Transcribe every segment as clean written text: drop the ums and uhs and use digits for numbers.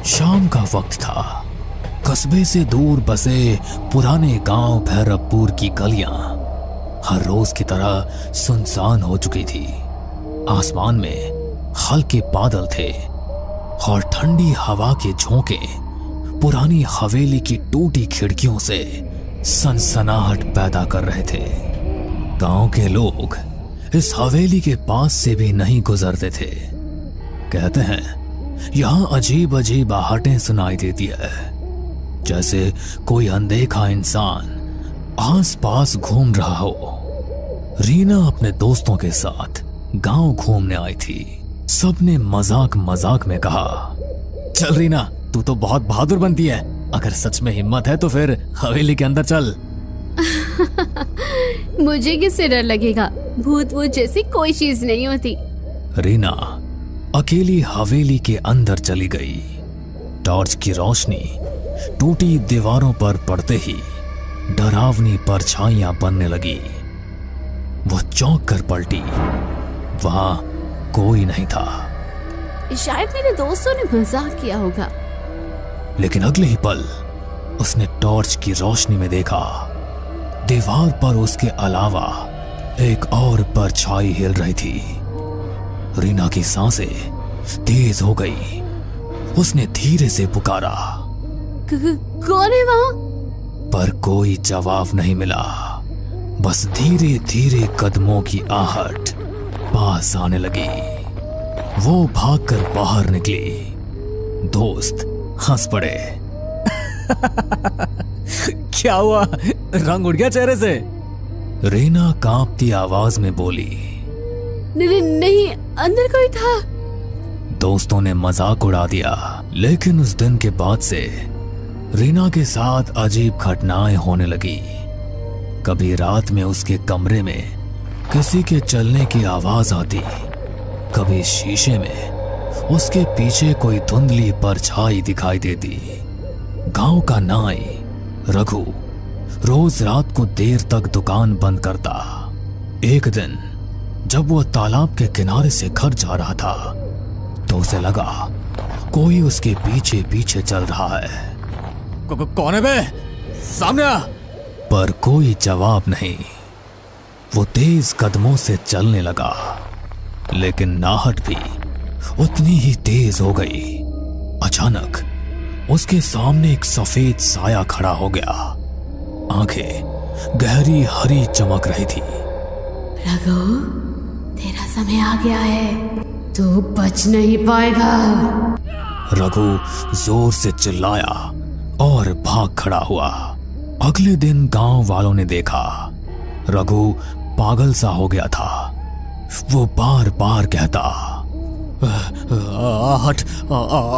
शाम का वक्त था। कस्बे से दूर बसे पुराने गांव भैरवपुर की गलियां हर रोज की तरह सुनसान हो चुकी थी। आसमान में हल्के बादल थे और ठंडी हवा के झोंके पुरानी हवेली की टूटी खिड़कियों से सनसनाहट पैदा कर रहे थे। गांव के लोग इस हवेली के पास से भी नहीं गुजरते थे। कहते हैं यहां अजीब अजीब आहटें सुनाई देती है, जैसे कोई अनदेखा इंसान आसपास घूम रहा हो। रीना अपने दोस्तों के साथ गांव घूमने आई थी। सबने मजाक मजाक में कहा, चल रीना, तू तो बहुत बहादुर बनती है। अगर सच में हिम्मत है तो फिर हवेली के अंदर चल। मुझे किससे डर लगेगा? भूत वूत जैसी कोई चीज नहीं होती। रीना अकेली हवेली के अंदर चली गई। टॉर्च की रोशनी टूटी दीवारों पर पड़ते ही डरावनी परछाइयां बनने लगी। वो चौंक कर पलटी। वहां कोई नहीं था। शायद मेरे दोस्तों ने मजाक किया होगा। लेकिन अगले ही पल उसने टॉर्च की रोशनी में देखा, दीवार पर उसके अलावा एक और परछाई हिल रही थी। रीना की सांसें तेज हो गई। उसने धीरे से पुकारा, कौन है वहां? पर कोई जवाब नहीं मिला। बस धीरे धीरे कदमों की आहट पास आने लगी। वो भागकर बाहर निकली। दोस्त हंस पड़े। क्या हुआ, रंग उड़ गया चेहरे से? रीना कांपती आवाज में बोली, नहीं, अंदर कोई था। दोस्तों ने मजाक उड़ा दिया। लेकिन उस दिन के बाद से रीना के साथ अजीब घटनाएं होने लगी। कभी रात में उसके कमरे में किसी के चलने की आवाज आती, कभी शीशे में उसके पीछे कोई धुंधली परछाई दिखाई देती। गांव का नाई रघु रोज रात को देर तक दुकान बंद करता। एक दिन जब वह तालाब के किनारे से घर जा रहा था तो उसे लगा कोई उसके पीछे पीछे चल रहा है। कौन है बे? सामने आ। पर कोई जवाब नहीं। वो तेज कदमों से चलने लगा, लेकिन नाहट भी उतनी ही तेज हो गई। अचानक उसके सामने एक सफेद साया खड़ा हो गया। आंखें गहरी हरी चमक रही थी। रघु, तेरा समय आ गया है, तू बच नहीं पाएगा। रघु जोर से चिल्लाया और भाग खड़ा हुआ। अगले दिन गांव वालों ने देखा रघु पागल सा हो गया था। वो बार बार कहता,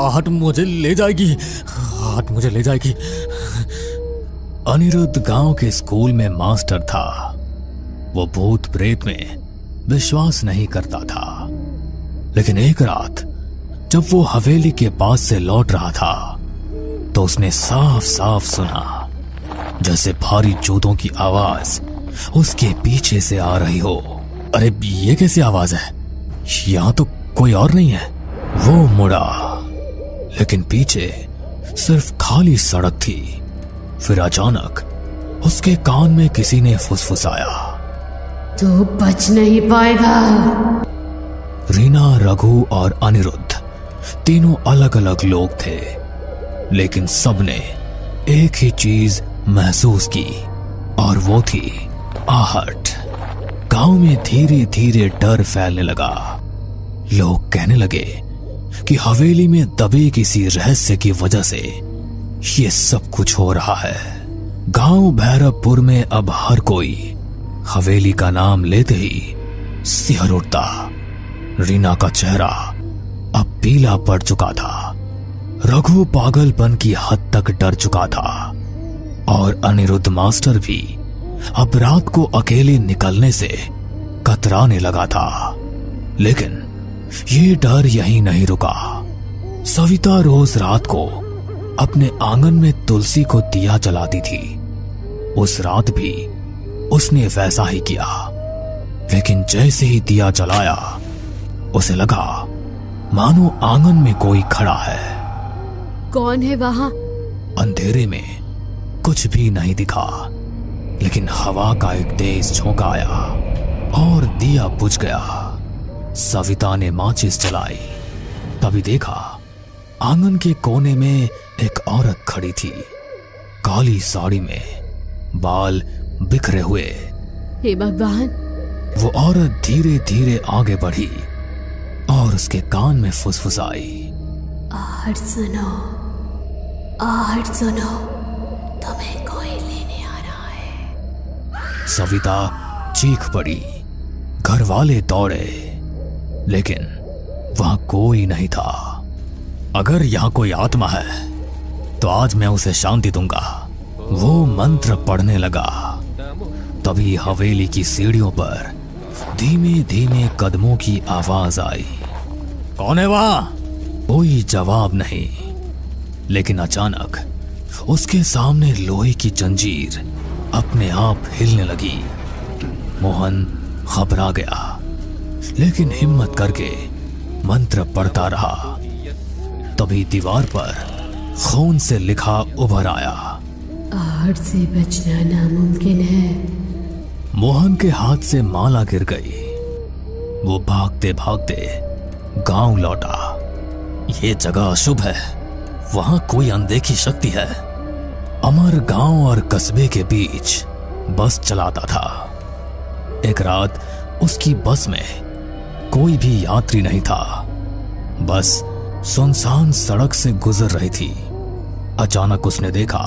आहट मुझे ले जाएगी, आहट मुझे ले जाएगी। अनिरुद्ध गांव के स्कूल में मास्टर था। वो भूत प्रेत में विश्वास नहीं करता था। लेकिन एक रात जब वो हवेली के पास से लौट रहा था तो उसने साफ साफ सुना जैसे भारी जूतों की आवाज उसके पीछे से आ रही हो। अरे ये कैसी आवाज है? यहां तो कोई और नहीं है। वो मुड़ा, लेकिन पीछे सिर्फ खाली सड़क थी। फिर अचानक उसके कान में किसी ने फुसफुसाया, तू बच नहीं पाएगा। रीना, रघु और अनिरुद्ध तीनों अलग अलग लोग थे, लेकिन सबने एक ही चीज महसूस की और वो थी आहट। गांव में धीरे धीरे डर फैलने लगा। लोग कहने लगे कि हवेली में दबे किसी रहस्य की वजह से ये सब कुछ हो रहा है। गांव भैरवपुर में अब हर कोई हवेली का नाम लेते ही सिहर उठता। रीना का चेहरा अब पीला पड़ चुका था। रघु पागलपन की हद तक डर चुका था और अनिरुद्ध मास्टर भी अब रात को अकेले निकलने से कतराने लगा था। लेकिन ये डर यहीं नहीं रुका। सविता रोज रात को अपने आंगन में तुलसी को दिया जलाती थी। उस रात भी उसने वैसा ही किया, लेकिन जैसे ही दिया जलाया उसे लगा मानो आंगन में कोई खड़ा है। कौन है वहां? अंधेरे में कुछ भी नहीं दिखा, लेकिन हवा का एक तेज झोंका आया और दिया बुझ गया। सविता ने माचिस जलाई, तभी देखा आंगन के कोने में एक औरत खड़ी थी, काली साड़ी में, बाल बिखरे हुए। हे भगवान! वो औरत धीरे धीरे आगे बढ़ी और उसके कान में फुसफुसाई, आहट सुनो, आहट सुनो, तुम्हें कोई लेने आ रहा है। सविता चीख पड़ी। घर वाले दौड़े, लेकिन वहां कोई नहीं था। अगर यहां कोई आत्मा है तो आज मैं उसे शांति दूंगा। वो मंत्र पढ़ने लगा। तभी हवेली की सीढ़ियों पर धीमे धीमे कदमों की आवाज आई। कौन है वहां? कोई जवाब नहीं, लेकिन अचानक उसके सामने लोहे की जंजीर अपने आप हिलने लगी। मोहन घबरा गया, लेकिन हिम्मत करके मंत्र पढ़ता रहा। तभी दीवार पर खून से लिखा उभर आया, आहट से बचना नामुमकिन है। मोहन के हाथ से माला गिर गई। वो भागते भागते गांव लौटा। ये जगह अशुभ है, वहां कोई अनदेखी शक्ति है। अमर गांव और कस्बे के बीच बस चलाता था। एक रात उसकी बस में कोई भी यात्री नहीं था। बस सुनसान सड़क से गुजर रही थी। अचानक उसने देखा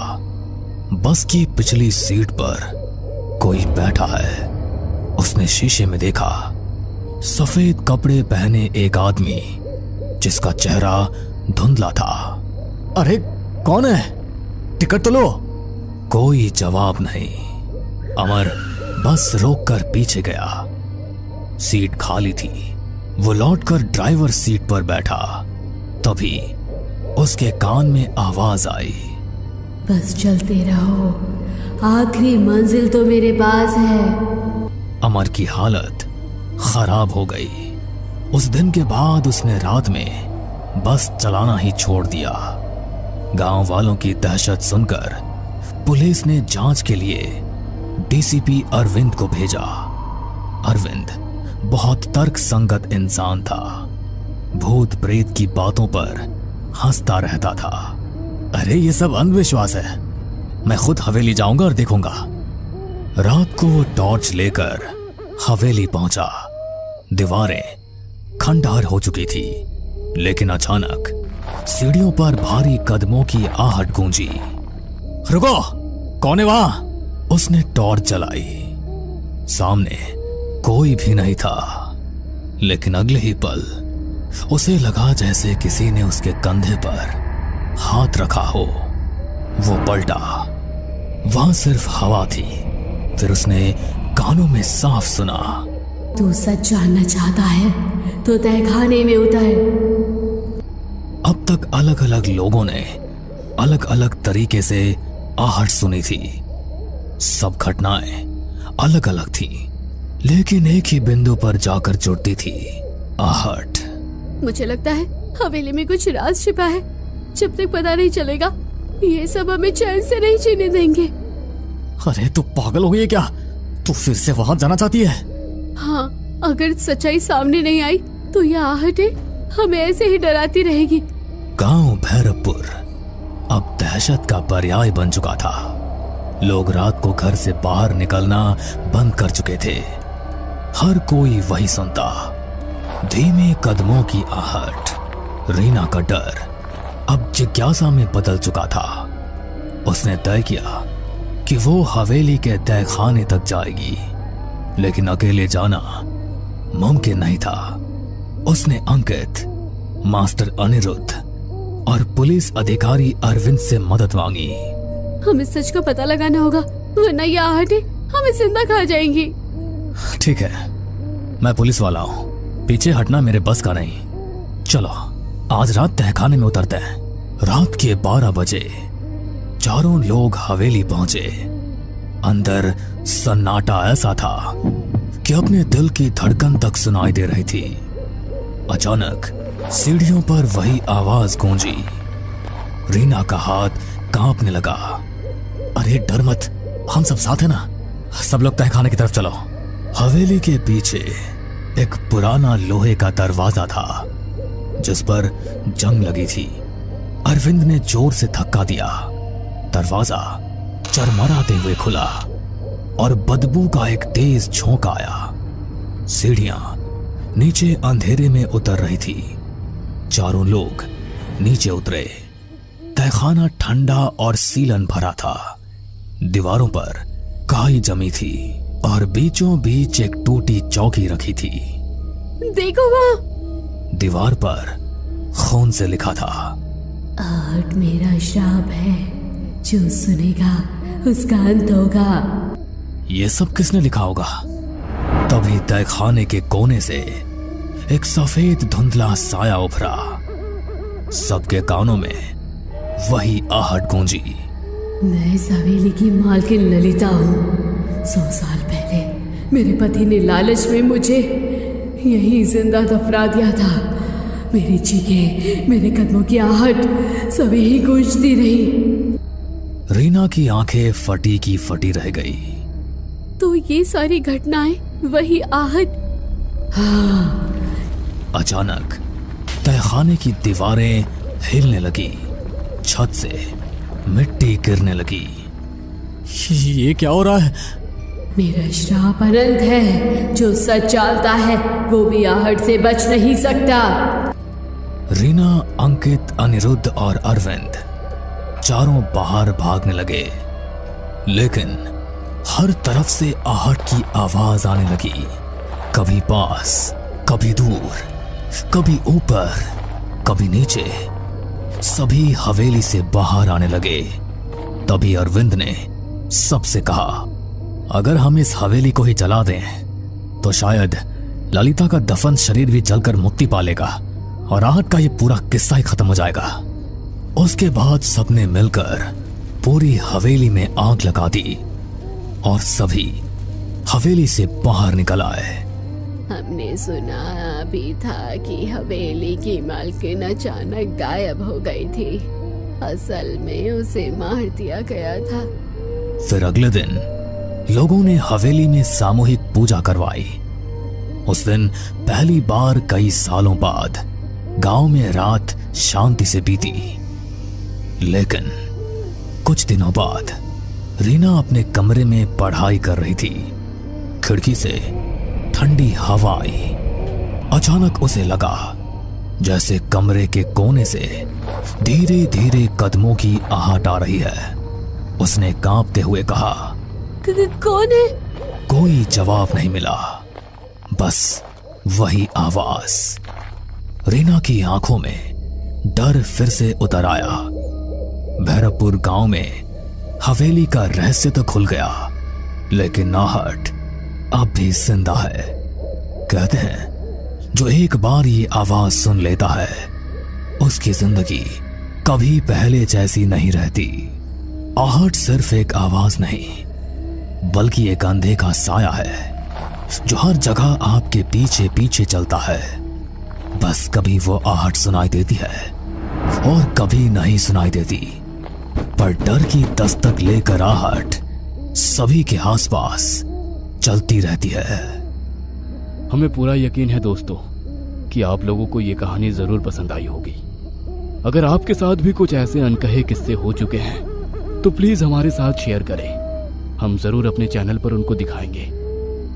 बस की पिछली सीट पर कोई बैठा है। उसने शीशे में देखा सफेद कपड़े पहने एक आदमी, जिसका चेहरा धुंधला था। अरे कौन है? टिकट तो लो। कोई जवाब नहीं। अमर बस रोककर पीछे गया। सीट खाली थी। वो लौटकर ड्राइवर सीट पर बैठा। तभी उसके कान में आवाज आई, बस चलते रहो, आखिरी मंजिल तो मेरे पास है। अमर की हालत खराब हो गई। उस दिन के बाद उसने रात में बस चलाना ही छोड़ दिया। गांव वालों की दहशत सुनकर पुलिस ने जांच के लिए डीसीपी अरविंद को भेजा। अरविंद बहुत तर्क संगत इंसान था। भूत प्रेत की बातों पर हंसता रहता था। अरे ये सब अंधविश्वास है, मैं खुद हवेली जाऊंगा और देखूंगा। रात को वो टॉर्च लेकर हवेली पहुंचा। दीवारें खंडहर हो चुकी थी, लेकिन अचानक सीढ़ियों पर भारी कदमों की आहट गूंजी। रुको, कौन है वहां? उसने टॉर्च जलाई। सामने कोई भी नहीं था, लेकिन अगले ही पल उसे लगा जैसे किसी ने उसके कंधे पर हाथ रखा हो। वो पलटा, वहां सिर्फ हवा थी। फिर उसने कानों में साफ सुना, तू सच जानना चाहता है तो तहखाने में उतर। अब तक अलग अलग लोगों ने अलग अलग तरीके से आहट सुनी थी। सब घटनाएं अलग अलग थी, लेकिन एक ही बिंदु पर जाकर जुड़ती थी, आहट। मुझे लगता है हवेली में कुछ राज छिपा है। जब तक पता नहीं चलेगा, ये सब हमें चैन से नहीं जीने देंगे। अरे तू पागल हो गई है क्या? तू फिर से वहां जाना चाहती है? हाँ, अगर सच्चाई सामने नहीं आई तो यह आहटें हमें ऐसे ही डराती रहेगी। गांव भैरवपुर अब दहशत का पर्याय बन चुका था। लोग रात को घर से बाहर निकलना बंद कर चुके थे। हर कोई वही सुनता, धीमे कदमों की आहट। रीना का डर अब जिज्ञासा में बदल चुका था। उसने तय किया कि वो हवेली के तहखाने तक जाएगी, लेकिन अकेले जाना मुमकिन नहीं था। उसने अंकित, मास्टर अनिरुद्ध और पुलिस अधिकारी अरविंद से मदद मांगी। हमें सच का पता लगाना होगा, वरना ये आहटें हमें जिंदा खा जाएंगी। ठीक है, मैं पुलिस वाला हूँ, पीछे हटना मेरे बस का नहीं। चलो आज रात तहखाने में उतरते हैं। रात के 12 बजे चारों लोग हवेली पहुंचे। अंदर सन्नाटा ऐसा था कि अपने दिल की धड़कन तक सुनाई दे रही थी। अचानक सीढ़ियों पर वही आवाज गूंजी, रीना का हाथ कांपने लगा। अरे डर मत, हम सब साथ हैं ना, सब लोग तहखाने की तरफ चलो। हवेली के पीछे एक पुराना लोहे का दरवाजा था जिस पर जंग लगी थी। अरविंद ने जोर से धक्का दिया। दरवाजा चरमराते हुए खुला और बदबू का एक तेज झोंका आया। सीढ़ियां नीचे अंधेरे में उतर रही थी। चारों लोग नीचे उतरे। तहखाना ठंडा और सीलन भरा था। दीवारों पर काई जमी थी और बीचों बीच एक टूटी चौकी रखी थी। देखो वहां। दीवार पर खून से लिखा था, आहट मेरा श्राप है, जो सुनेगा उसका अंत होगा। ये सब किसने लिखा होगा? तभी तहखाने के कोने से एक सफेद धुंधला साया उभरा। सबके कानों में वही आहट गूंजी। मैं इस हवेली की मालकिन ललिता हूँ। 100 साल पहले मेरे पति ने लालच में मुझे यहीं जिंदा दफना दिया था। मेरी चीखें, मेरे कदमों की आहट सब यही गूंजती रही। रीना की आंखें फटी की फटी रह गई। तो ये सारी घटनाएं वही आहट? हाँ। अचानक तहखाने की दीवारें हिलने लगी। छत से मिट्टी गिरने लगी। ये क्या हो रहा है? मेरा श्राप अनंत है। जो सच जानता है वो भी आहट से बच नहीं सकता। रीना, अंकित, अनिरुद्ध और अरविंद चारों बाहर भागने लगे, लेकिन हर तरफ से आहट की आवाज आने लगी। कभी पास, कभी दूर, कभी ऊपर, कभी नीचे। सभी हवेली से बाहर आने लगे। तभी अरविंद ने सबसे कहा, अगर हम इस हवेली को ही जला दें तो शायद ललिता का दफन शरीर भी जलकर मुक्ति पा लेगा और आहट का ये पूरा किस्सा ही खत्म हो जाएगा। उसके बाद सबने मिलकर पूरी हवेली में आग लगा दी और सभी हवेली से बाहर निकल आए। हमने सुना भी था कि हवेली की मालकिन अचानक गायब हो गई थी। असल में उसे मार दिया गया था। फिर अगले दिन लोगों ने हवेली में सामूहिक पूजा करवाई। उस दिन पहली बार कई सालों बाद गांव में रात शांति से बीती। लेकिन कुछ दिनों बाद रीना अपने कमरे में पढ़ाई कर रही थी। खिड़की से ठंडी हवा आई। अचानक उसे लगा जैसे कमरे के कोने से धीरे धीरे कदमों की आहट आ रही है। उसने कांपते हुए कहा, कौन है? कोई जवाब नहीं मिला, बस वही आवाज। रीना की आंखों में डर फिर से उतर आया। भैरवपुर गांव में हवेली का रहस्य तो खुल गया, लेकिन आहट अब भी जिंदा है। कहते हैं जो एक बार ये आवाज सुन लेता है उसकी जिंदगी कभी पहले जैसी नहीं रहती। आहट सिर्फ एक आवाज नहीं, बल्कि एक अंधे का साया है जो हर जगह आपके पीछे पीछे चलता है। बस कभी वो आहट सुनाई देती है और कभी नहीं सुनाई देती, पर डर की दस्तक लेकर आहट सभी के आसपास चलती रहती है। हमें पूरा यकीन है दोस्तों कि आप लोगों को ये कहानी जरूर पसंद आई होगी। अगर आपके साथ भी कुछ ऐसे अनकहे किस्से हो चुके हैं तो प्लीज हमारे साथ शेयर करें। हम जरूर अपने चैनल पर उनको दिखाएंगे।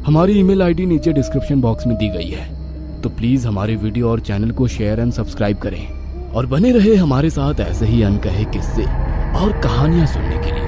हमारी ईमेल आईडी नीचे डिस्क्रिप्शन बॉक्स में दी गई है, तो प्लीज हमारे वीडियो और चैनल को शेयर एंड सब्सक्राइब करें और बने रहे हमारे साथ ऐसे ही अनकहे किस्से और कहानियां सुनने के लिए।